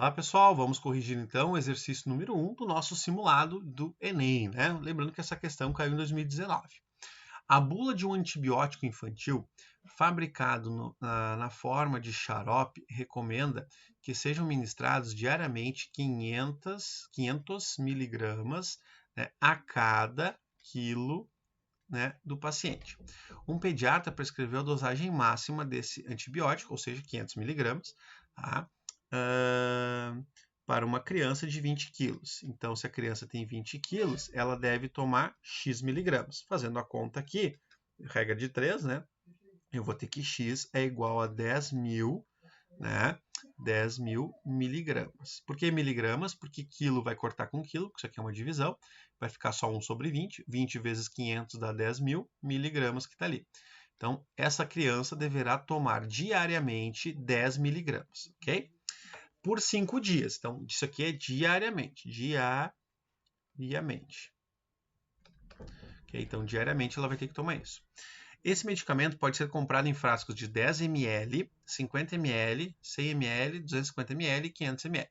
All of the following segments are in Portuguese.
Olá, pessoal. Vamos corrigir então o exercício número 1 do nosso simulado do Enem, né? Lembrando que essa questão caiu em 2019. A bula de um antibiótico infantil fabricado na forma de xarope recomenda que sejam ministrados diariamente 500 miligramas, né, a cada quilo, né, do paciente. Um pediatra prescreveu a dosagem máxima desse antibiótico, ou seja, 500 miligramas, tá? Para uma criança de 20 quilos. Então, se a criança tem 20 quilos, ela deve tomar X miligramas. Fazendo a conta aqui, regra de 3, né? Eu vou ter que X é igual a 10.000, né? 10.000 miligramas. Por que miligramas? Porque quilo vai cortar com quilo, porque isso aqui é uma divisão. Vai ficar só 1 sobre 20. 20 vezes 500 dá 10.000 miligramas que está ali. Então, essa criança deverá tomar diariamente 10 miligramas, ok? Por 5 dias. Então, isso aqui é diariamente. Diariamente. Okay? Então, diariamente ela vai ter que tomar isso. Esse medicamento pode ser comprado em frascos de 10 ml, 50 ml, 100 ml, 250 ml e 500 ml.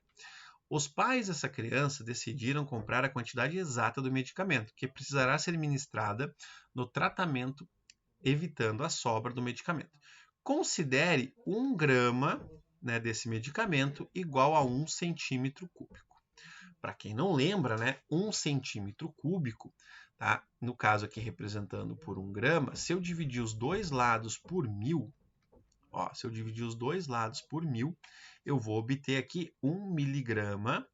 Os pais dessa criança decidiram comprar a quantidade exata do medicamento, que precisará ser ministrada no tratamento, evitando a sobra do medicamento. Considere 1 grama, né, desse medicamento igual a 1 centímetro cúbico. Para quem não lembra, né, 1 centímetro cúbico, tá? No caso aqui representando por 1 grama, se eu dividir os dois lados por 1000, ó, se eu dividir os dois lados por 1000, eu vou obter aqui 1 miligrama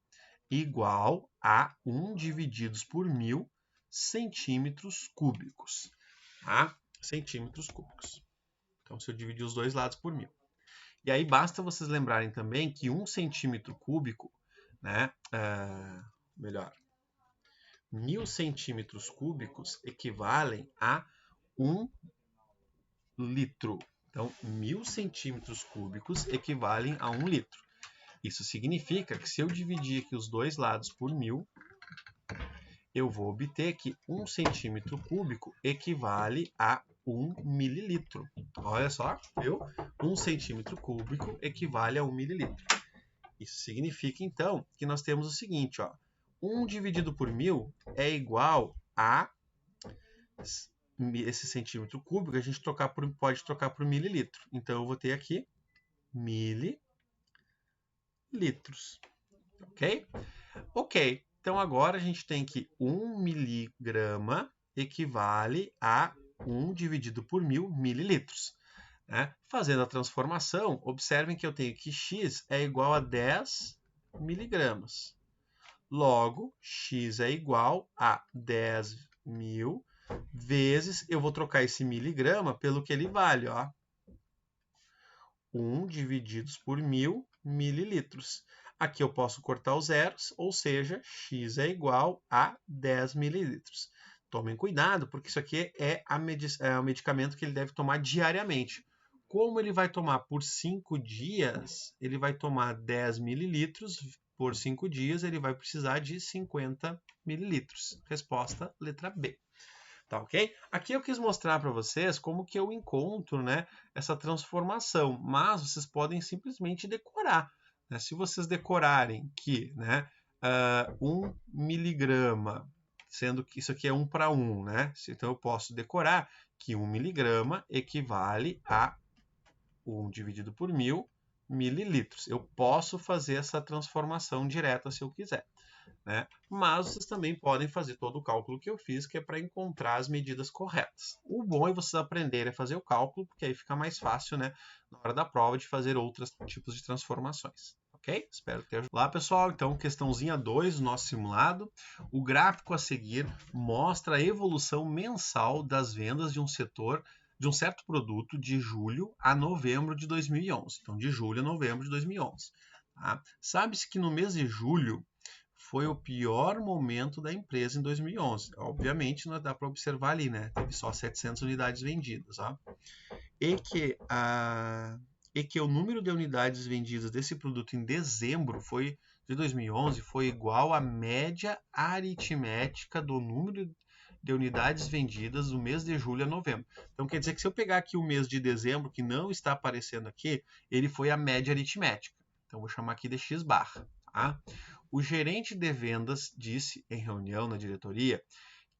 igual a 1 divididos por 1000 centímetros cúbicos, tá? Centímetros cúbicos. Então, se eu dividir os dois lados por 1000. E aí basta vocês lembrarem também que 1 centímetro cúbico, né, 1000 centímetros cúbicos equivalem a 1 litro. Então, 1000 centímetros cúbicos equivalem a 1 litro. Isso significa que se eu dividir aqui os dois lados por 1000, eu vou obter que 1 centímetro cúbico equivale a 1 mililitro. Olha só, viu? 1 centímetro cúbico equivale a 1 mililitro. Isso significa, então, que nós temos o seguinte, ó. 1 dividido por 1000 é igual a esse centímetro cúbico, a gente pode trocar por mililitro. Então, eu vou ter aqui mililitros. Ok? Ok. Então, agora a gente tem que 1 miligrama equivale a 1 dividido por 1000 mililitros. Né? Fazendo a transformação, observem que eu tenho que X é igual a 10 miligramas. Logo, X é igual a 10.000 vezes, eu vou trocar esse miligrama pelo que ele vale, ó. 1 divididos por 1000 mililitros. Aqui eu posso cortar os zeros, ou seja, X é igual a 10 mililitros. Tomem cuidado, porque isso aqui é o medicamento que ele deve tomar diariamente. Como ele vai tomar por 5 dias, ele vai tomar 10 mililitros. Por 5 dias, ele vai precisar de 50 mililitros. Resposta, letra B. Tá ok? Aqui eu quis mostrar para vocês como que eu encontro, né, essa transformação, mas vocês podem simplesmente decorar. Né? Se vocês decorarem que, né, 1 miligrama, sendo que isso aqui é 1 para 1, né? Então eu posso decorar que 1 miligrama equivale a 1 dividido por 1000 mililitros. Eu posso fazer essa transformação direta se eu quiser. Né? Mas vocês também podem fazer todo o cálculo que eu fiz, que é para encontrar as medidas corretas. O bom é vocês aprenderem a fazer o cálculo, porque aí fica mais fácil, né, na hora da prova de fazer outros tipos de transformações. Ok? Espero ter ajudado. Olá, pessoal. Então, questãozinha 2 do nosso simulado. O gráfico a seguir mostra a evolução mensal das vendas de um setor de um certo produto de julho a novembro de 2011. Então, de julho a novembro de 2011. Tá? Sabe-se que no mês de julho foi o pior momento da empresa em 2011. Obviamente, não dá para observar ali, né? Teve só 700 unidades vendidas. Ó. E que o número de unidades vendidas desse produto em dezembro de 2011 foi igual à média aritmética do número de unidades vendidas do mês de julho a novembro. Então, quer dizer que se eu pegar aqui o mês de dezembro, que não está aparecendo aqui, ele foi a média aritmética. Então, vou chamar aqui de x barra. Tá? O gerente de vendas disse em reunião na diretoria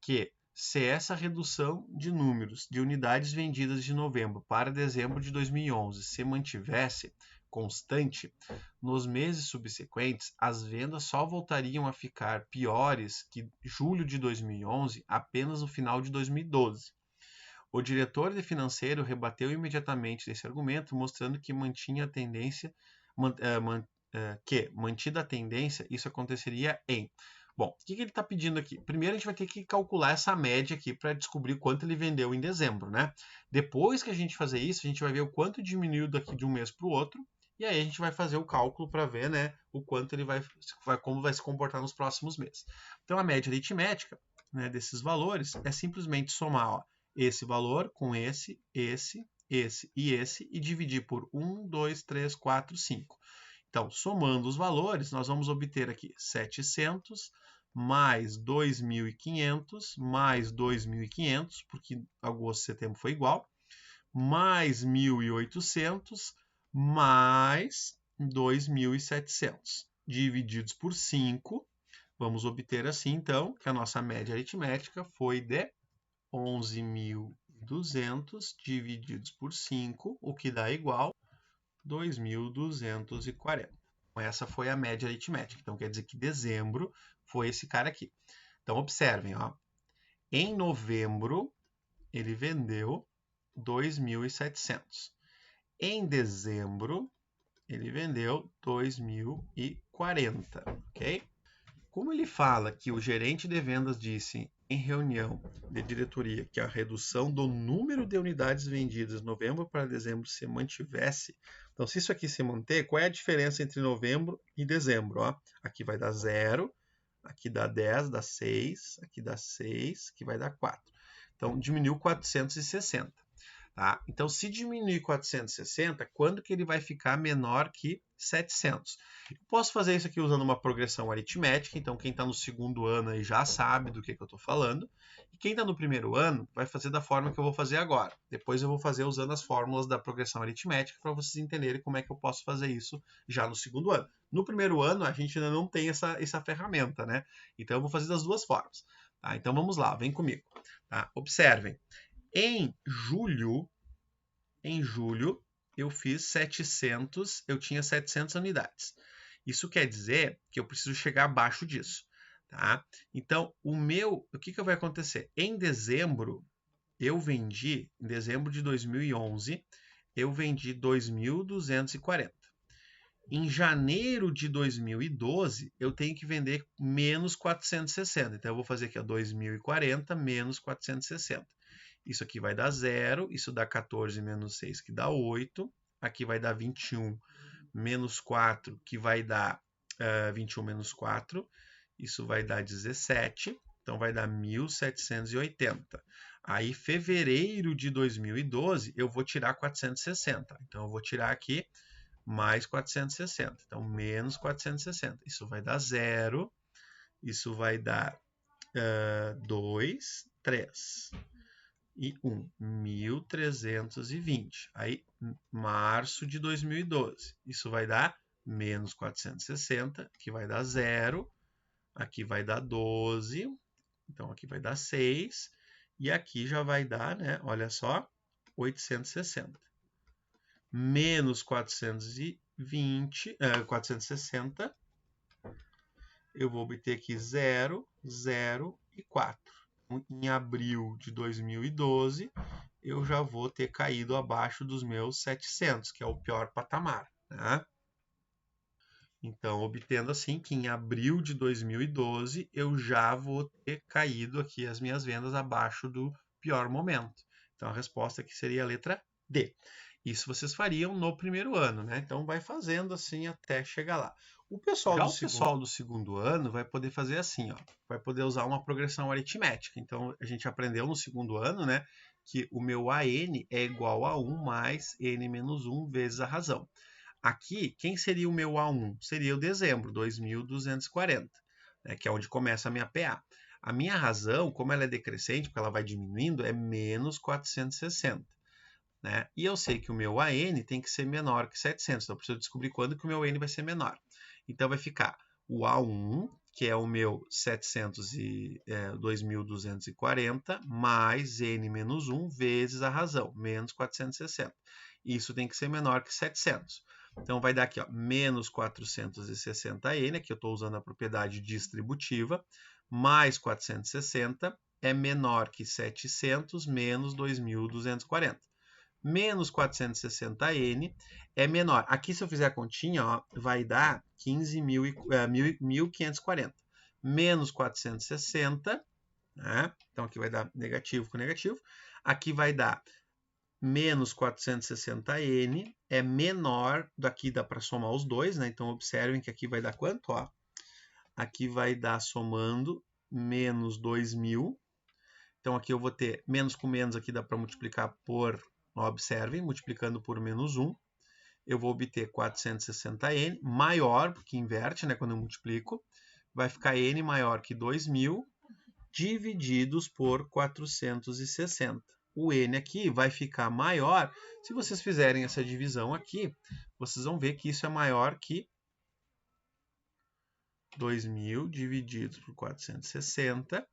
que se essa redução de números de unidades vendidas de novembro para dezembro de 2011 se mantivesse constante, nos meses subsequentes, as vendas só voltariam a ficar piores que julho de 2011 apenas no final de 2012. O diretor de financeiro rebateu imediatamente esse argumento, mostrando que mantida a tendência, isso aconteceria em... Bom, o que ele está pedindo aqui? Primeiro a gente vai ter que calcular essa média aqui para descobrir quanto ele vendeu em dezembro, né? Depois que a gente fazer isso, a gente vai ver o quanto diminuiu daqui de um mês para o outro, e aí a gente vai fazer o cálculo para ver, né, o quanto ele como vai se comportar nos próximos meses. Então a média aritmética, né, desses valores é simplesmente somar, ó, esse valor com esse e dividir por 1, 2, 3, 4, 5. Então, somando os valores, nós vamos obter aqui 700 mais 2.500 mais 2.500, porque agosto e setembro foi igual, mais 1.800 mais 2.700, divididos por 5. Vamos obter assim, então, que a nossa média aritmética foi de 11.200 divididos por 5, o que dá igual 2.240. Então, essa foi a média aritmética. Então, quer dizer que dezembro foi esse cara aqui. Então, observem, ó. Em novembro, ele vendeu 2.700. Em dezembro, ele vendeu 2.040, ok? Como ele fala que o gerente de vendas disse em reunião de diretoria que a redução do número de unidades vendidas de novembro para dezembro se mantivesse, então se isso aqui se manter, qual é a diferença entre novembro e dezembro? Ó, aqui vai dar 0, aqui dá 10, dá 6, aqui dá 6, aqui vai dar 4. Então diminuiu 460. Tá? Então, se diminuir 460, quando que ele vai ficar menor que 700? Eu posso fazer isso aqui usando uma progressão aritmética, então quem está no segundo ano aí já sabe do que eu estou falando, e quem está no primeiro ano vai fazer da forma que eu vou fazer agora. Depois eu vou fazer usando as fórmulas da progressão aritmética para vocês entenderem como é que eu posso fazer isso já no segundo ano. No primeiro ano, a gente ainda não tem essa ferramenta, né? Então, eu vou fazer das duas formas. Tá? Então, vamos lá, vem comigo. Tá? Observem. Em julho, eu fiz 700, eu tinha 700 unidades. Isso quer dizer que eu preciso chegar abaixo disso, tá? Então, o que vai acontecer? Em dezembro de 2011, eu vendi 2.240. Em janeiro de 2012, eu tenho que vender menos 460. Então, eu vou fazer aqui, ó, 2.040 menos 460. Isso aqui vai dar 0, isso dá 14 menos 6, que dá 8. Aqui vai dar 21 menos 4, que vai dar 21 menos 4. Isso vai dar 17, então vai dar 1.780. Aí, fevereiro de 2012, eu vou tirar 460. Então, eu vou tirar aqui mais 460. Então, menos 460. Isso vai dar 0. Isso vai dar 2, 3 e 1, 1.320. Aí, março de 2012. Isso vai dar menos 460, que vai dar 0. Aqui vai dar 12. Então, aqui vai dar 6. E aqui já vai dar, né? Olha só, 860. Menos 460. Eu vou obter aqui 0, 0 e 4. Em abril de 2012, eu já vou ter caído abaixo dos meus 700, que é o pior patamar, né? Então, obtendo assim que em abril de 2012, eu já vou ter caído aqui as minhas vendas abaixo do pior momento. Então, a resposta aqui seria a letra D. Isso vocês fariam no primeiro ano, né? Então, vai fazendo assim até chegar lá. O pessoal do segundo ano vai poder fazer assim, ó. Vai poder usar uma progressão aritmética. Então, a gente aprendeu no segundo ano, né? Que o meu AN é igual a 1 mais N menos 1 vezes a razão. Aqui, quem seria o meu A1? Seria o dezembro, 2.240, né, que é onde começa a minha PA. A minha razão, como ela é decrescente, porque ela vai diminuindo, é menos 460. né? E eu sei que o meu AN tem que ser menor que 700, então eu preciso descobrir quando que o meu N vai ser menor. Então vai ficar o A1, que é o meu 2.240, mais N menos 1 vezes a razão, menos 460. Isso tem que ser menor que 700. Então vai dar aqui, ó, menos 460N, aqui eu estou usando a propriedade distributiva, mais 460 é menor que 700 menos 2.240. Menos 460N é menor. Aqui, se eu fizer a continha, ó, vai dar 1.540. Menos 460, né? Então aqui vai dar negativo com negativo. Aqui vai dar menos 460N, é menor, daqui dá para somar os dois, né? Então observem que aqui vai dar quanto? Ó? Aqui vai dar somando menos 2.000. Então aqui eu vou ter menos com menos, aqui dá para multiplicar por, observem, multiplicando por menos 1. Eu vou obter 460N maior, porque inverte, né, quando eu multiplico. Vai ficar N maior que 2.000 divididos por 460. O N aqui vai ficar maior. Se vocês fizerem essa divisão aqui, vocês vão ver que isso é maior que 2.000 divididos por 460.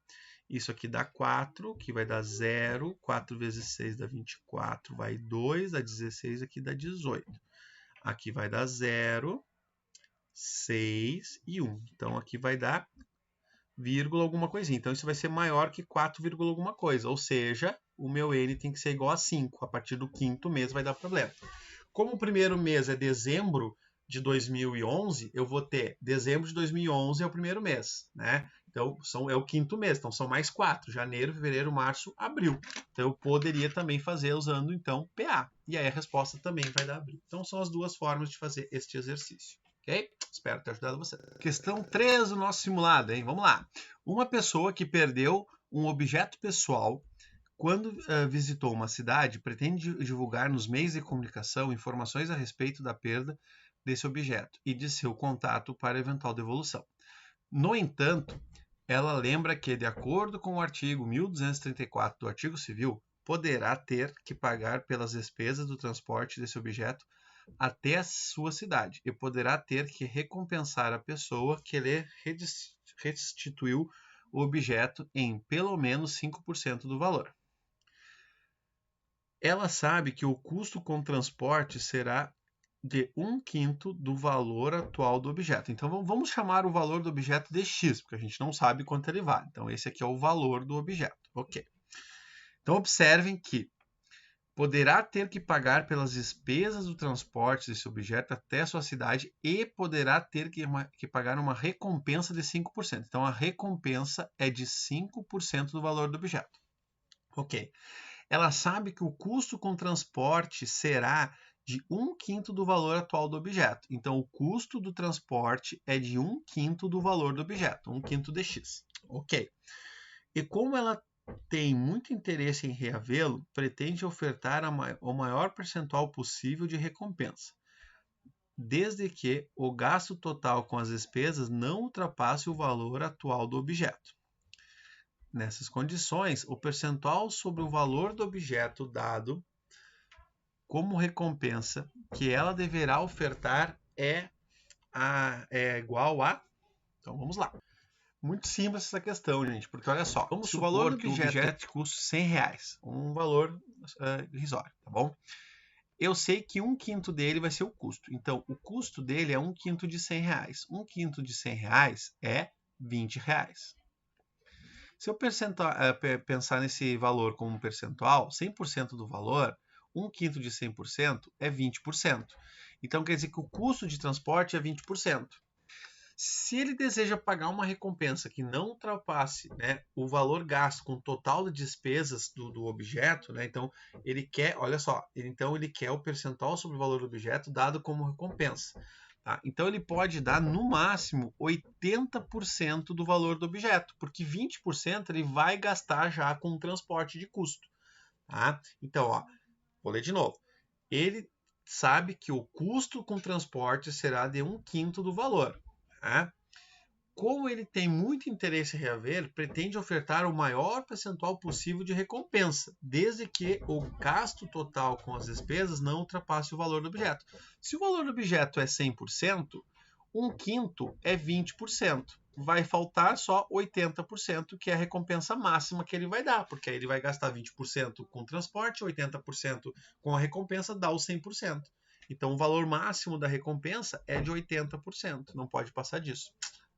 Isso aqui dá 4, que vai dar 0. 4 vezes 6 dá 24, vai 2, dá 16, aqui dá 18. Aqui vai dar 0, 6 e 1. Então, aqui vai dar vírgula alguma coisinha. Então, isso vai ser maior que 4, alguma coisa. Ou seja, o meu N tem que ser igual a 5. A partir do quinto mês vai dar problema. Como o primeiro mês é dezembro de 2011, eu vou ter dezembro de 2011 é o primeiro mês, né? Então, é o quinto mês, então são mais 4, janeiro, fevereiro, março, abril. Então, eu poderia também fazer usando, então, PA. E aí a resposta também vai dar abril. Então, são as duas formas de fazer este exercício, ok? Espero ter ajudado você. Questão 3 do nosso simulado, hein? Vamos lá. Uma pessoa que perdeu um objeto pessoal quando visitou uma cidade, pretende divulgar nos meios de comunicação informações a respeito da perda desse objeto e de seu contato para eventual devolução. No entanto, ela lembra que, de acordo com o artigo 1234 do Artigo Civil, poderá ter que pagar pelas despesas do transporte desse objeto até a sua cidade e poderá ter que recompensar a pessoa que lhe restituiu o objeto em pelo menos 5% do valor. Ela sabe que o custo com transporte será de 1/5 do valor atual do objeto. Então, vamos chamar o valor do objeto de X, porque a gente não sabe quanto ele vale. Então, esse aqui é o valor do objeto. Ok. Então, observem que poderá ter que pagar pelas despesas do transporte desse objeto até a sua cidade e poderá ter que pagar uma recompensa de 5%. Então, a recompensa é de 5% do valor do objeto. Ok. Ela sabe que o custo com transporte será de 1/5 do valor atual do objeto. Então, o custo do transporte é de 1/5 do valor do objeto, 1/5 de X. Ok. E como ela tem muito interesse em reavê-lo, pretende ofertar o maior percentual possível de recompensa, desde que o gasto total com as despesas não ultrapasse o valor atual do objeto. Nessas condições, o percentual sobre o valor do objeto dado como recompensa que ela deverá ofertar é igual a... Então, vamos lá. Muito simples essa questão, gente, porque olha só, vamos supor que o objeto custa R$100, um valor irrisório, tá bom? Eu sei que 1/5 dele vai ser o custo. Então, o custo dele é 1/5 de R$100. 1/5 de R$100 é R$20. Se eu pensar nesse valor como um percentual, 100% do valor, 1/5 de 100% é 20%. Então, quer dizer que o custo de transporte é 20%. Se ele deseja pagar uma recompensa que não ultrapasse, né, o valor gasto com o total de despesas do objeto, né, então ele quer, olha só, então ele quer o percentual sobre o valor do objeto dado como recompensa. Tá? Então ele pode dar no máximo 80% do valor do objeto, porque 20% ele vai gastar já com o transporte de custo. Tá? Então, ó, vou ler de novo. Ele sabe que o custo com transporte será de 1/5 do valor. Tá? Como ele tem muito interesse em reaver, pretende ofertar o maior percentual possível de recompensa, desde que o gasto total com as despesas não ultrapasse o valor do objeto. Se o valor do objeto é 100%, um quinto é 20%. Vai faltar só 80%, que é a recompensa máxima que ele vai dar, porque aí ele vai gastar 20% com transporte, 80% com a recompensa, dá os 100%. Então, o valor máximo da recompensa é de 80%, não pode passar disso.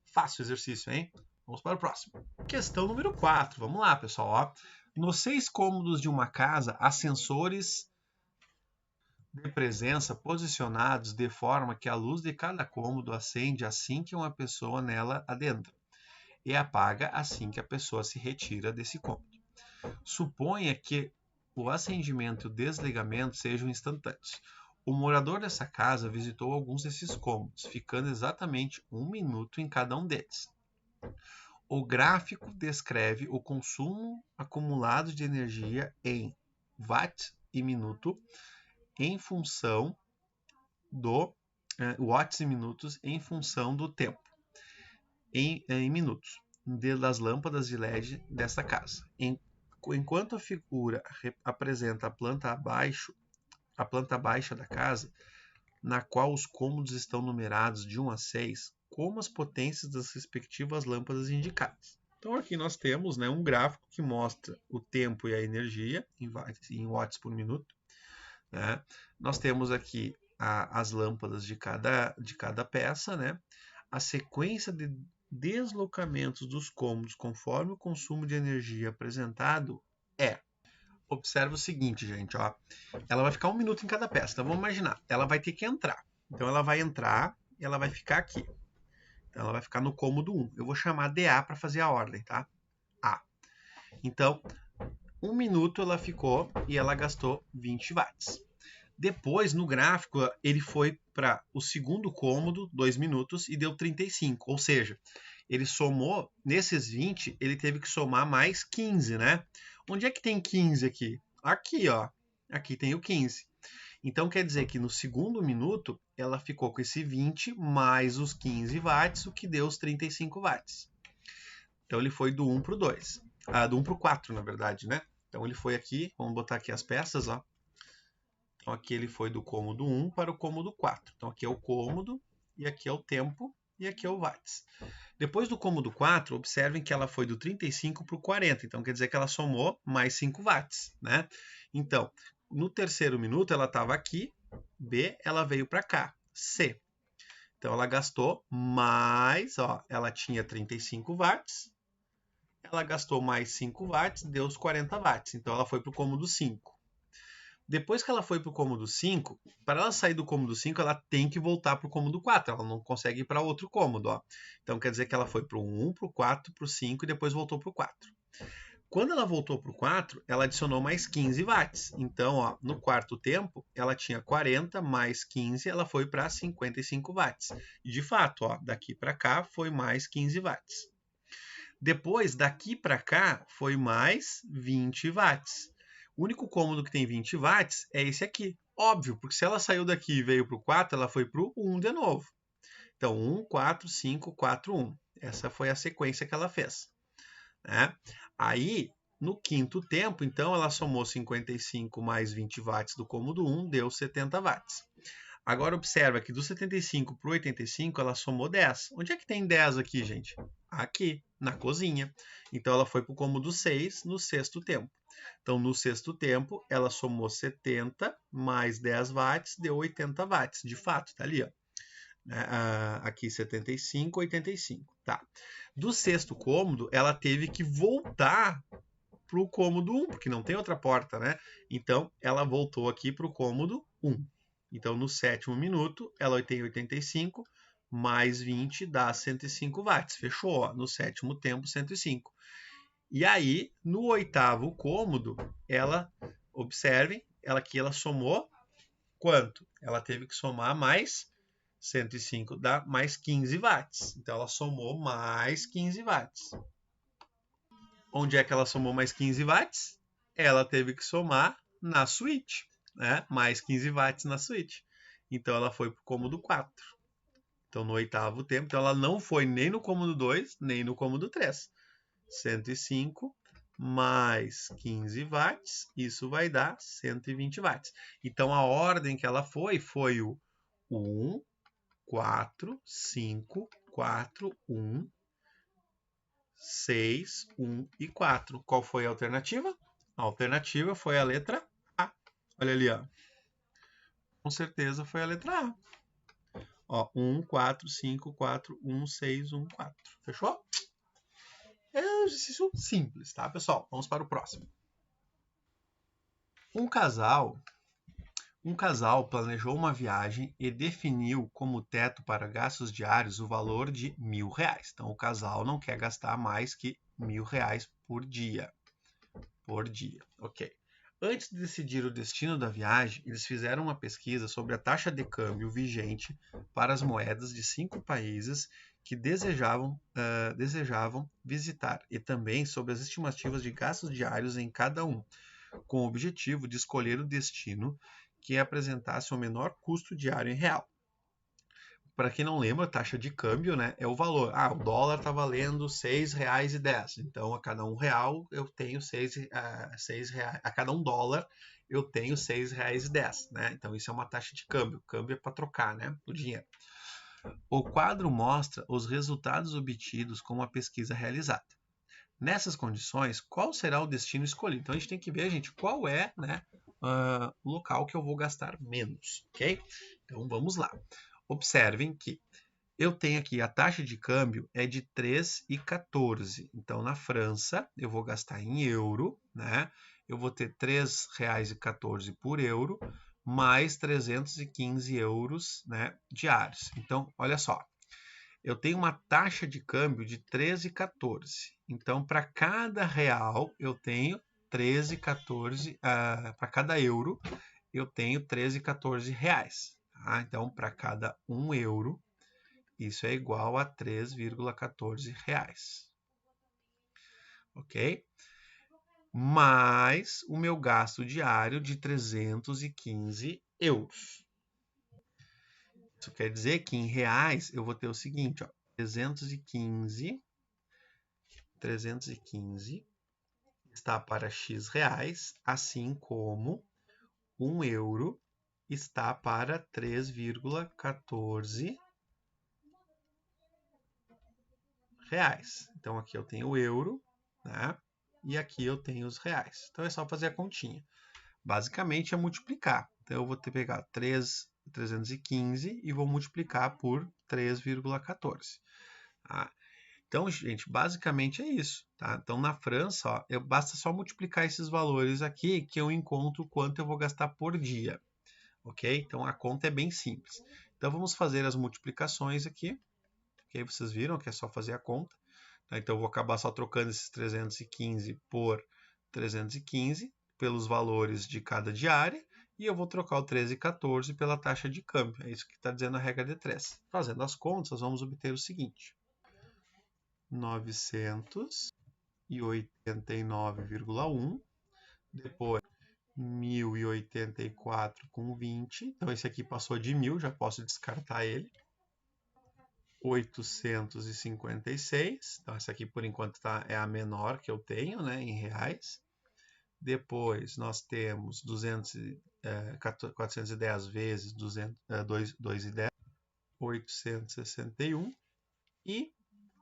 Fácil exercício, hein? Vamos para o próximo. Questão número 4. Vamos lá, pessoal. Ó. Nos 6 cômodos de uma casa, há sensores de presença posicionados de forma que a luz de cada cômodo acende assim que uma pessoa nela adentra e apaga assim que a pessoa se retira desse cômodo. Suponha que o acendimento e o desligamento sejam instantâneos. O morador dessa casa visitou alguns desses cômodos, ficando exatamente 1 minuto em cada um deles. O gráfico descreve o consumo acumulado de energia em watts e minuto em função do watts e minutos em função do tempo em minutos das lâmpadas de LED dessa casa. Enquanto a figura apresenta a planta baixa da casa, na qual os cômodos estão numerados de 1 a 6, como as potências das respectivas lâmpadas indicadas. Então aqui nós temos, né, um gráfico que mostra o tempo e a energia em watts por minuto. Né? Nós temos aqui as lâmpadas de cada peça, né? A sequência de deslocamentos dos cômodos conforme o consumo de energia apresentado é. Observe o seguinte, gente, ó. Ela vai ficar 1 minuto em cada peça. Então vamos imaginar, ela vai ter que entrar. Então ela vai entrar e ela vai ficar aqui. Então ela vai ficar no cômodo 1. Eu vou chamar de A para fazer a ordem, tá? A. Então, 1 minuto ela ficou e ela gastou 20 watts. Depois, no gráfico, ele foi para o segundo cômodo, 2 minutos, e deu 35. Ou seja, ele somou, nesses 20, ele teve que somar mais 15, né? Onde é que tem 15 aqui? Aqui, ó. Aqui tem o 15. Então, quer dizer que no segundo minuto, ela ficou com esse 20 mais os 15 watts, o que deu os 35 watts. Então, ele foi do 1 para o 2. Do 1 para o 4, na verdade, né? Então, ele foi aqui, vamos botar aqui as peças, ó. Então, aqui ele foi do cômodo 1 para o cômodo 4. Então, aqui é o cômodo, e aqui é o tempo, e aqui é o watts. Depois do cômodo 4, observem que ela foi do 35 para o 40. Então, quer dizer que ela somou mais 5 watts, né? Então, no terceiro minuto, ela estava aqui. B, ela veio para cá. C. Então, ela gastou mais, ó, ela tinha 35 watts. Ela gastou mais 5 watts, deu os 40 watts. Então, ela foi para o cômodo 5. Depois que ela foi para o cômodo 5, para ela sair do cômodo 5, ela tem que voltar para o cômodo 4. Ela não consegue ir para outro cômodo. Ó. Então, quer dizer que ela foi para o 1, para o 4, para o 5 e depois voltou para o 4. Quando ela voltou para o 4, ela adicionou mais 15 watts. Então, ó, no quarto tempo, ela tinha 40 mais 15, ela foi para 55 watts. E, de fato, ó, daqui para cá foi mais 15 watts. Depois, daqui para cá, foi mais 20 watts. O único cômodo que tem 20 watts é esse aqui. Óbvio, porque se ela saiu daqui e veio para o 4, ela foi para o 1 de novo. Então, 1, 4, 5, 4, 1. Essa foi a sequência que ela fez. Né? Aí, no quinto tempo, então, ela somou 55 mais 20 watts do cômodo 1, deu 70 watts. Agora, observa que do 75 para o 85, ela somou 10. Onde é que tem 10 aqui, gente? Aqui, na cozinha. Então, ela foi para o cômodo 6 no sexto tempo. Então, no sexto tempo, ela somou 70 mais 10 watts, deu 80 watts. De fato, tá ali, ó. Aqui 75, 85. Tá. Do sexto cômodo, ela teve que voltar para o cômodo 1, porque não tem outra porta, né? Então, ela voltou aqui para o cômodo 1. Então, no sétimo minuto, ela tem 85 mais 20 dá 105 watts. Fechou, ó. No sétimo tempo, 105. E aí, no oitavo cômodo, observem, ela somou quanto? Ela teve que somar mais 105, dá mais 15 watts. Então, ela somou mais 15 watts. Onde é que ela somou mais 15 watts? Ela teve que somar na suíte, né? Mais 15 watts na suíte. Então, ela foi para o cômodo 4. Então, no 8º tempo, então ela não foi nem no cômodo 2, nem no cômodo 3. 105 mais 15 watts, isso vai dar 120 watts. Então, a ordem que ela foi o 1, 4, 5, 4, 1, 6, 1 e 4. Qual foi a alternativa? A alternativa foi a letra A. Olha ali, ó. Com certeza foi a letra A. Ó, 1, 4, 5, 4, 1, 6, 1, 4. Fechou? É um exercício simples, tá, pessoal? Vamos para o próximo. Um casal planejou uma viagem e definiu como teto para gastos diários o valor de R$1.000. Então, o casal não quer gastar mais que R$1.000 por dia. Ok. Antes de decidir o destino da viagem, eles fizeram uma pesquisa sobre a taxa de câmbio vigente para as moedas de 5 países que desejavam visitar e também sobre as estimativas de gastos diários em cada um, com o objetivo de escolher o destino que apresentasse o menor custo diário em real. Para quem não lembra, a taxa de câmbio, né, é o valor. O dólar está valendo R$ 6,10. Então, a cada R$1 eu tenho R$6. A cada $1 eu tenho R$6,10. Né? Então, isso é uma taxa de câmbio. Câmbio é para trocar, né, o dinheiro. O quadro mostra os resultados obtidos com a pesquisa realizada. Nessas condições, qual será o destino escolhido? Então, a gente tem que ver, gente, qual é, né, o local que eu vou gastar menos, ok? Então, vamos lá. Observem que eu tenho aqui a taxa de câmbio é de 3,14. Então, na França, eu vou gastar em euro, né? Eu vou ter R$3,14 por euro, mais 315 euros, né, diários. Então, olha só. Eu tenho uma taxa de câmbio de 13,14. Então, para cada real, eu tenho 13,14. Para cada euro, eu tenho 13,14 reais. Tá? Então, para cada 1 euro, isso é igual a 3,14 reais. Ok? Mais o meu gasto diário de 315 euros. Isso quer dizer que em reais eu vou ter o seguinte, ó, 315 está para X reais, assim como 1 euro está para 3,14 reais. Então, aqui eu tenho o euro, né? E aqui eu tenho os reais. Então, é só fazer a continha. Basicamente, é multiplicar. Então, eu vou ter que pegar 315 e vou multiplicar por 3,14. Tá? Então, gente, basicamente é isso. Tá? Então, na França, ó, basta só multiplicar esses valores aqui que eu encontro quanto eu vou gastar por dia. Ok? Então, a conta é bem simples. Então, vamos fazer as multiplicações aqui. Ok? Vocês viram que é só fazer a conta. Tá? Então, eu vou acabar só trocando esses 315 por 315 pelos valores de cada diária. E eu vou trocar o 13,14 pela taxa de câmbio. É isso que está dizendo a regra de 3. Fazendo as contas, nós vamos obter o seguinte. 989,1, depois 1.084,20, então esse aqui passou de 1.000, já posso descartar ele. 856, então essa aqui por enquanto é a menor que eu tenho, né, em reais. Depois nós temos 410 vezes 2,10, 861 e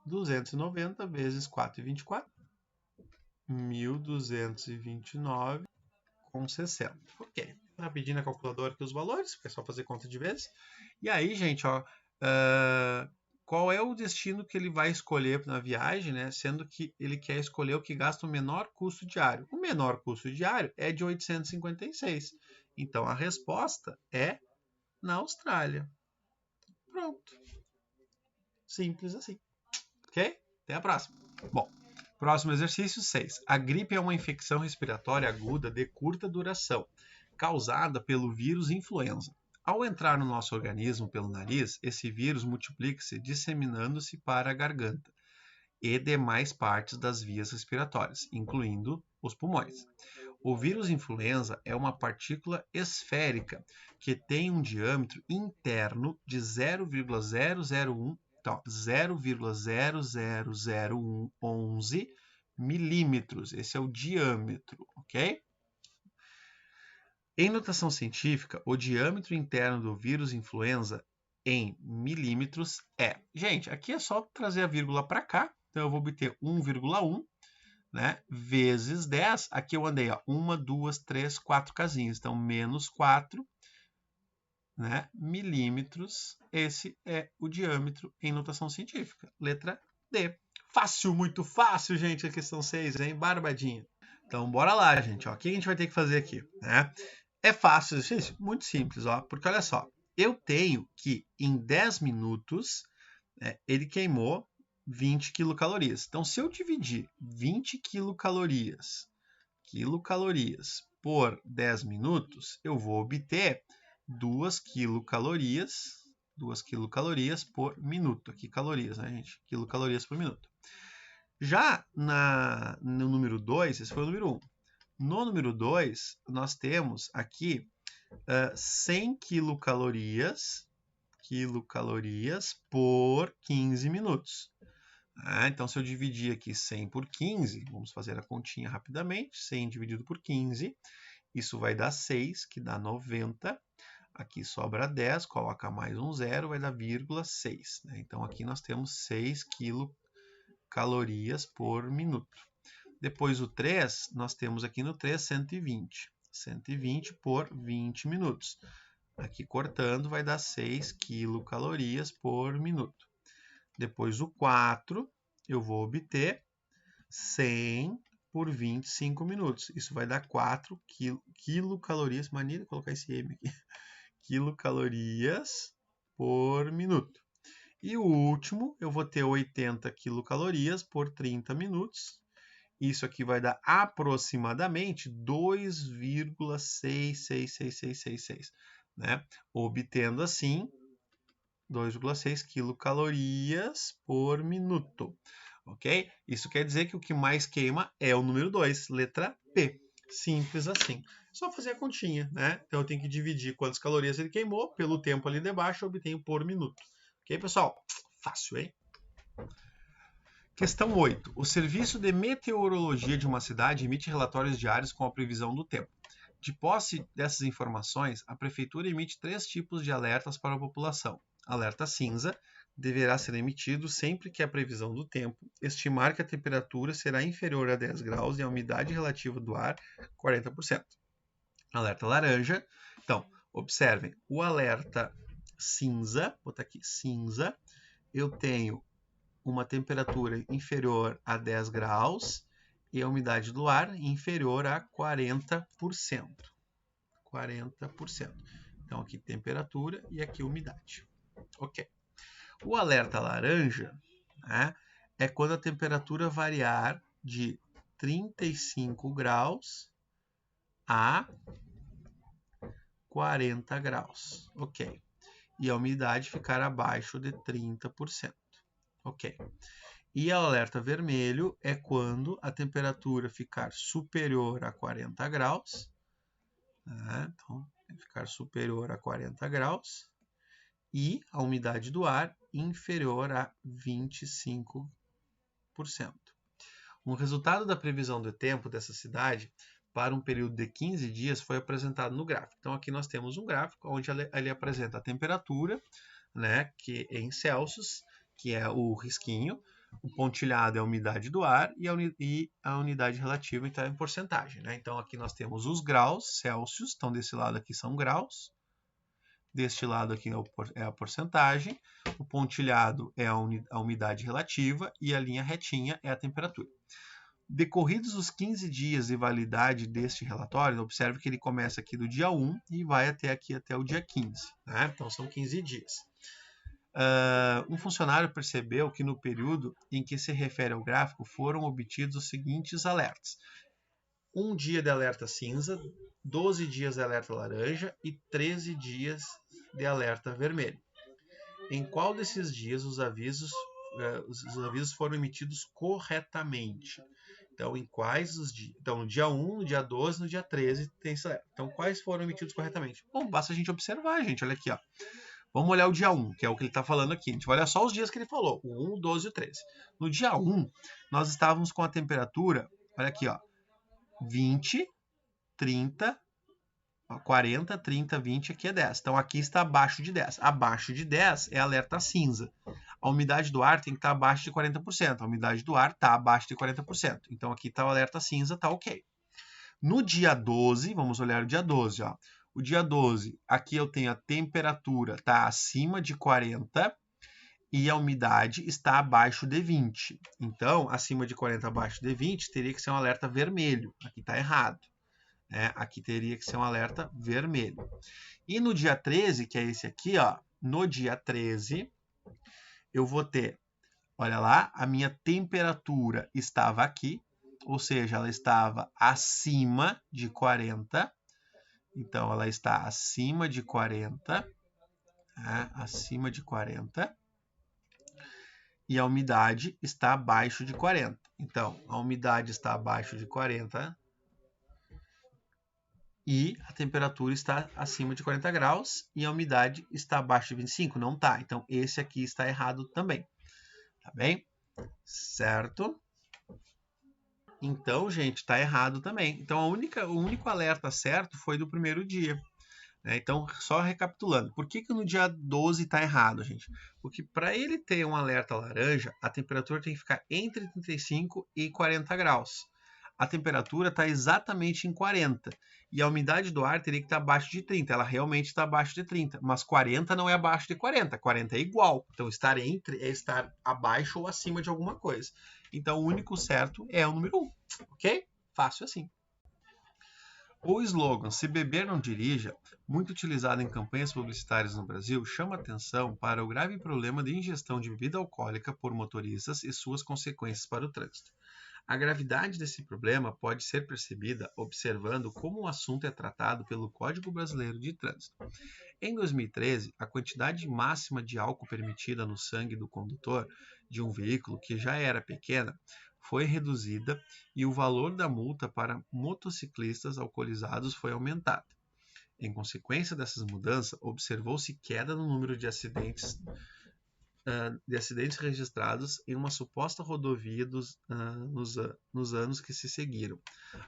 290 vezes 4,24, 1.229,60. Ok. Rapidinho na calculadora aqui os valores, porque é só fazer conta de vezes. E aí, gente, ó, qual é o destino que ele vai escolher na viagem, né? Sendo que ele quer escolher o que gasta o menor custo diário. O menor custo diário é de 856. Então, a resposta é na Austrália. Pronto. Simples assim. Ok? Até a próxima. Bom, próximo exercício 6. A gripe é uma infecção respiratória aguda de curta duração, causada pelo vírus influenza. Ao entrar no nosso organismo pelo nariz, esse vírus multiplica-se disseminando-se para a garganta e demais partes das vias respiratórias, incluindo os pulmões. O vírus influenza é uma partícula esférica que tem um diâmetro interno de 0,00111 milímetros. Esse é o diâmetro, ok? Em notação científica, o diâmetro interno do vírus influenza em milímetros é... Gente, aqui é só trazer a vírgula para cá. Então, eu vou obter 1,1, né, vezes 10. Aqui eu andei, ó, 1, 2, 3, 4 casinhas. Então, menos 4, né, milímetros. Esse é o diâmetro em notação científica. Letra D. Fácil, muito fácil, gente, a questão 6, hein? Barbadinha. Então, bora lá, gente. Ó, o que a gente vai ter que fazer aqui, né? É fácil, gente, muito simples, ó, porque olha só, eu tenho que em 10 minutos ele queimou 20 quilocalorias. Então, se eu dividir 20 quilocalorias por 10 minutos, eu vou obter 2 quilocalorias por minuto. Aqui calorias, né, gente? Quilocalorias por minuto. Já no número 2, esse foi o número 1. No número 2, nós temos aqui 100 quilocalorias por 15 minutos. Então, se eu dividir aqui 100 por 15, vamos fazer a continha rapidamente. 100 dividido por 15, isso vai dar 6, que dá 90. Aqui sobra 10, coloca mais um zero, vai dar 0,6. Né? Então, aqui nós temos 6 quilocalorias por minuto. Depois o 3, nós temos aqui no 3 120. 120 por 20 minutos. Aqui cortando vai dar 6 quilocalorias por minuto. Depois o 4, eu vou obter 100 por 25 minutos. Isso vai dar 4 quilocalorias. Mania de colocar esse M aqui. Quilocalorias por minuto. E o último, eu vou ter 80 quilocalorias por 30 minutos. Isso aqui vai dar aproximadamente 2,66666, né? Obtendo assim 2,6 quilocalorias por minuto, ok? Isso quer dizer que o que mais queima é o número 2, letra P. Simples assim. Só fazer a continha, né? Então eu tenho que dividir quantas calorias ele queimou pelo tempo ali debaixo, eu obtenho por minuto. Ok, pessoal? Fácil, hein? Questão 8. O Serviço de Meteorologia de uma cidade emite relatórios diários com a previsão do tempo. De posse dessas informações, a Prefeitura emite 3 tipos de alertas para a população. Alerta cinza deverá ser emitido sempre que a previsão do tempo estimar que a temperatura será inferior a 10 graus e a umidade relativa do ar 40%. Alerta laranja. Então, observem, o alerta cinza, vou botar aqui cinza, eu tenho uma temperatura inferior a 10 graus e a umidade do ar inferior a 40%. 40%. Então, aqui temperatura e aqui umidade. Ok. O alerta laranja, né, é quando a temperatura variar de 35 graus a 40 graus. Ok. E a umidade ficar abaixo de 30%. Ok. E o alerta vermelho é quando a temperatura ficar superior a 40 graus. Né? Então, ficar superior a 40 graus. E a umidade do ar inferior a 25%. Um resultado da previsão do tempo dessa cidade para um período de 15 dias foi apresentado no gráfico. Então, aqui nós temos um gráfico onde ele apresenta a temperatura, né, que é em Celsius, que é o risquinho, o pontilhado é a umidade do ar e a unidade relativa então, é em porcentagem. Né? Então, aqui nós temos os graus Celsius, então desse lado aqui são graus, deste lado aqui é a porcentagem, o pontilhado é a umidade relativa e a linha retinha é a temperatura. Decorridos os 15 dias de validade deste relatório, observe que ele começa aqui do dia 1 e vai até o dia 15. Né? Então, são 15 dias. Um funcionário percebeu que no período em que se refere ao gráfico foram obtidos os seguintes alertas. 1 dia de alerta cinza, 12 dias de alerta laranja e 13 dias de alerta vermelho. Em qual desses dias os avisos foram emitidos corretamente? Então, em quais os dias? Então, no dia 1, no dia 12, no dia 13 tem esse alerta. Então, quais foram emitidos corretamente? Bom, basta a gente observar, gente. Olha aqui, ó. Vamos olhar o dia 1, que é o que ele está falando aqui. A gente vai olhar só os dias que ele falou, o 1, o 12 e o 13. No dia 1, nós estávamos com a temperatura, olha aqui, ó, 20, 30, 40, 30, 20, aqui é 10. Então, aqui está abaixo de 10. Abaixo de 10 é alerta cinza. A umidade do ar tem que estar abaixo de 40%. A umidade do ar está abaixo de 40%. Então, aqui está o alerta cinza, está ok. No dia 12, vamos olhar o dia 12, ó. O dia 12, aqui eu tenho a temperatura, está acima de 40 e a umidade está abaixo de 20. Então, acima de 40, abaixo de 20, teria que ser um alerta vermelho. Aqui está errado. Aqui teria que ser um alerta vermelho. E no dia 13, que é esse aqui, ó, no dia 13, eu vou ter, olha lá, a minha temperatura estava aqui, ou seja, ela estava acima de 40. Então, ela está acima de 40, acima de 40, e a umidade está abaixo de 40. Então, a umidade está abaixo de 40 e a temperatura está acima de 40 graus e a umidade está abaixo de 25. Não está. Então, esse aqui está errado também. Tá bem? Certo? Então, gente, está errado também. Então, o único alerta certo foi do primeiro dia. Então, só recapitulando, por que no dia 12 está errado, gente? Porque para ele ter um alerta laranja, a temperatura tem que ficar entre 35 e 40 graus. A temperatura está exatamente em 40 e a umidade do ar teria que estar abaixo de 30. Ela realmente está abaixo de 30, mas 40 não é abaixo de 40. 40 é igual. Então, estar entre é estar abaixo ou acima de alguma coisa. Então, o único certo é o número 1, ok? Fácil assim. O slogan "Se beber não dirija", muito utilizado em campanhas publicitárias no Brasil, chama atenção para o grave problema de ingestão de bebida alcoólica por motoristas e suas consequências para o trânsito. A gravidade desse problema pode ser percebida observando como o assunto é tratado pelo Código Brasileiro de Trânsito. Em 2013, a quantidade máxima de álcool permitida no sangue do condutor de um veículo, que já era pequena, foi reduzida e o valor da multa para motociclistas alcoolizados foi aumentado. Em consequência dessas mudanças, observou-se queda no número de acidentes registrados em uma suposta rodovia nos anos que se seguiram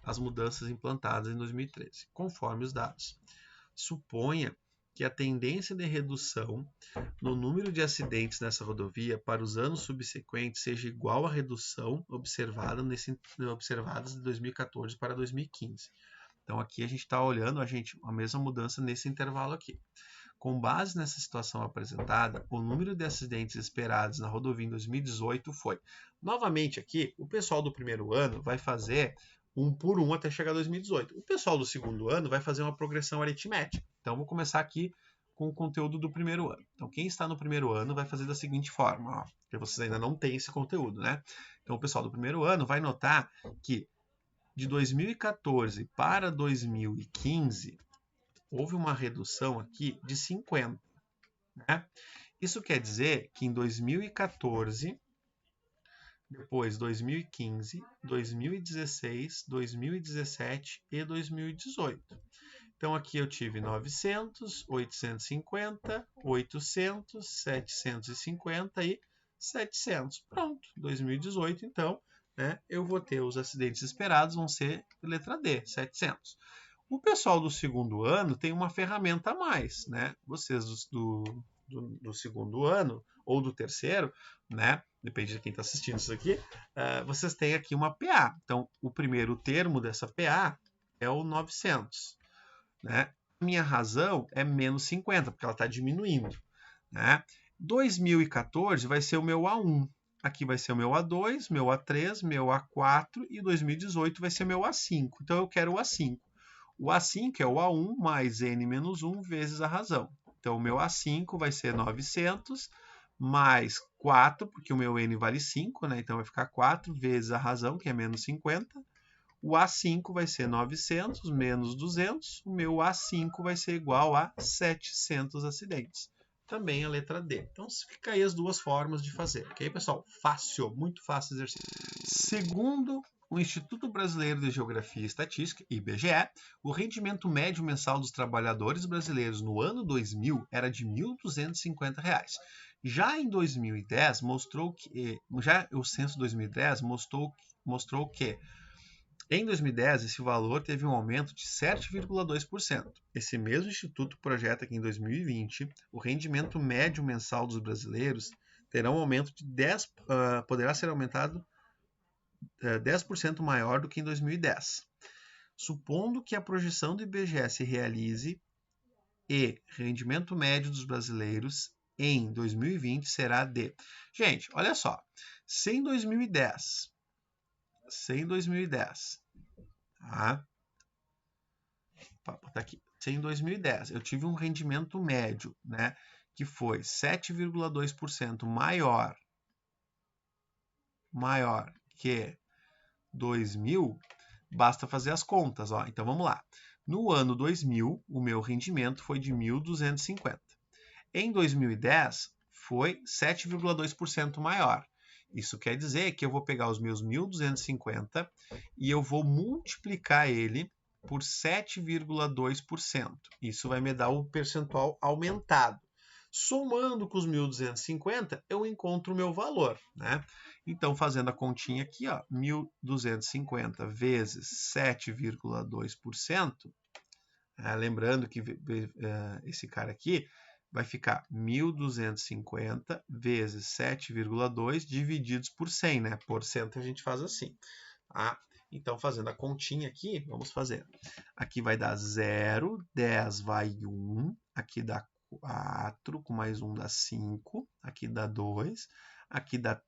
às mudanças implantadas em 2013, conforme os dados. Suponha que a tendência de redução no número de acidentes nessa rodovia para os anos subsequentes seja igual à redução observada de 2014 para 2015. Então, aqui a gente está olhando a mesma mudança nesse intervalo aqui. Com base nessa situação apresentada, o número de acidentes esperados na rodovia em 2018 foi. Novamente aqui, o pessoal do primeiro ano vai fazer 1 por 1 até chegar a 2018. O pessoal do segundo ano vai fazer uma progressão aritmética. Então, vou começar aqui com o conteúdo do primeiro ano. Então, quem está no primeiro ano vai fazer da seguinte forma, porque vocês ainda não têm esse conteúdo, né? Então, o pessoal do primeiro ano vai notar que de 2014 para 2015, houve uma redução aqui de 50. Né? Isso quer dizer que em 2014, depois 2015, 2016, 2017 e 2018. Então, aqui eu tive 900, 850, 800, 750 e 700. Pronto, 2018, então, eu vou ter os acidentes esperados, vão ser letra D, 700. O pessoal do segundo ano tem uma ferramenta a mais, né? Vocês do segundo ano ou do terceiro, né? Depende de quem está assistindo isso aqui, vocês têm aqui uma PA. Então, o primeiro termo dessa PA é o 900. Né? A minha razão é menos 50, porque ela está diminuindo. Né? 2014 vai ser o meu A1. Aqui vai ser o meu A2, meu A3, meu A4 e 2018 vai ser meu A5. Então, eu quero o A5. O A5 é o A1 mais N menos 1 vezes a razão. Então, o meu A5 vai ser 900 mais 4, porque o meu N vale 5, né? Então, vai ficar 4 vezes a razão, que é menos 50. O A5 vai ser 900 menos 200. O meu A5 vai ser igual a 700 acidentes. Também a letra D. Então, fica aí as duas formas de fazer. Ok, pessoal? Fácil, muito fácil exercício. Segundo o Instituto Brasileiro de Geografia e Estatística, IBGE, o rendimento médio mensal dos trabalhadores brasileiros no ano 2000 era de R$ 1.250. Já em 2010, o censo 2010 mostrou que em 2010 esse valor teve um aumento de 7,2%. Esse mesmo instituto projeta que em 2020 o rendimento médio mensal dos brasileiros terá um aumento de poderá ser aumentado 10% maior do que em 2010. Supondo que a projeção do IBGE se realize e rendimento médio dos brasileiros em 2020 será de... Gente, olha só. Se em 2010, tá? Vou botar aqui. Se em 2010 eu tive um rendimento médio, né, que foi 7,2% maior que 2000, basta fazer as contas, ó. Então vamos lá. No ano 2000, o meu rendimento foi de 1.250. Em 2010, foi 7,2% maior. Isso quer dizer que eu vou pegar os meus 1.250 e eu vou multiplicar ele por 7,2%. Isso vai me dar o percentual aumentado. Somando com os 1.250, eu encontro o meu valor, né? Então, fazendo a continha aqui, ó, 1.250 vezes 7,2%, lembrando que esse cara aqui vai ficar 1.250 vezes 7,2 divididos por 100, né? Por cento a gente faz assim, tá? Então, fazendo a continha aqui, vamos fazer. Aqui vai dar 0, 10 vai 1, aqui dá 4, com mais 1 dá 5, aqui dá 2, aqui dá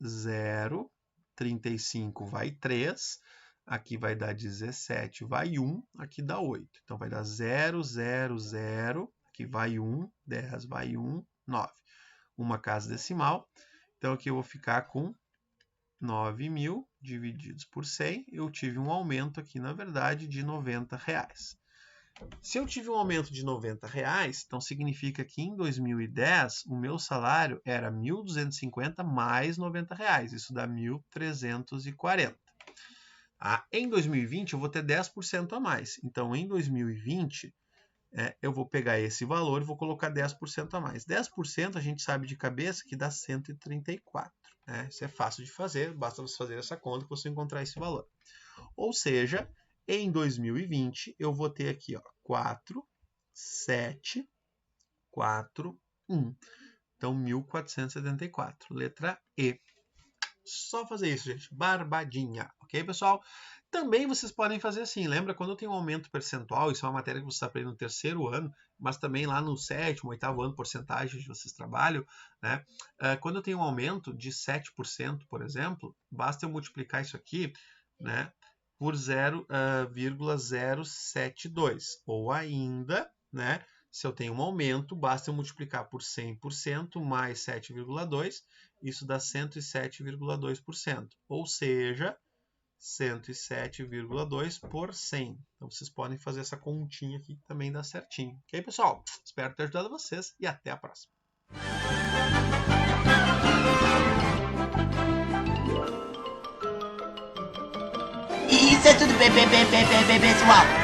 0, 35 vai 3, aqui vai dar 17, vai 1, aqui dá 8. Então, vai dar 0, 0, 0, aqui vai 1, 10 vai 1, 9. Uma casa decimal. Então, aqui eu vou ficar com 9.000 divididos por 100. Eu tive um aumento aqui, na verdade, de R$ 90. Se eu tive um aumento de R$ 90, então significa que em 2010 o meu salário era 1.250 mais R$ 90. Isso dá 1.340. Em 2020 eu vou ter 10% a mais. Então, em 2020, eu vou pegar esse valor e vou colocar 10% a mais. 10% a gente sabe de cabeça que dá 134. Né? Isso é fácil de fazer, basta você fazer essa conta para você encontrar esse valor. Ou seja, em 2020, eu vou ter aqui, ó, 4, 7, 4, 1. Então, 1.474. Letra E. Só fazer isso, gente. Barbadinha. Ok, pessoal? Também vocês podem fazer assim. Lembra quando tem um aumento percentual? Isso é uma matéria que você aprende no terceiro ano, mas também lá no sétimo, oitavo ano, porcentagem que vocês trabalham, né? Quando eu tenho um aumento de 7%, por exemplo, basta eu multiplicar isso aqui, né, por 0,072. Ou ainda, né, se eu tenho um aumento, basta eu multiplicar por 100% mais 7,2, isso dá 107,2%. Ou seja, 107,2 por 100. Então, vocês podem fazer essa continha aqui que também dá certinho. Ok, pessoal? Espero ter ajudado vocês e até a próxima. Isso é tudo, pessoal.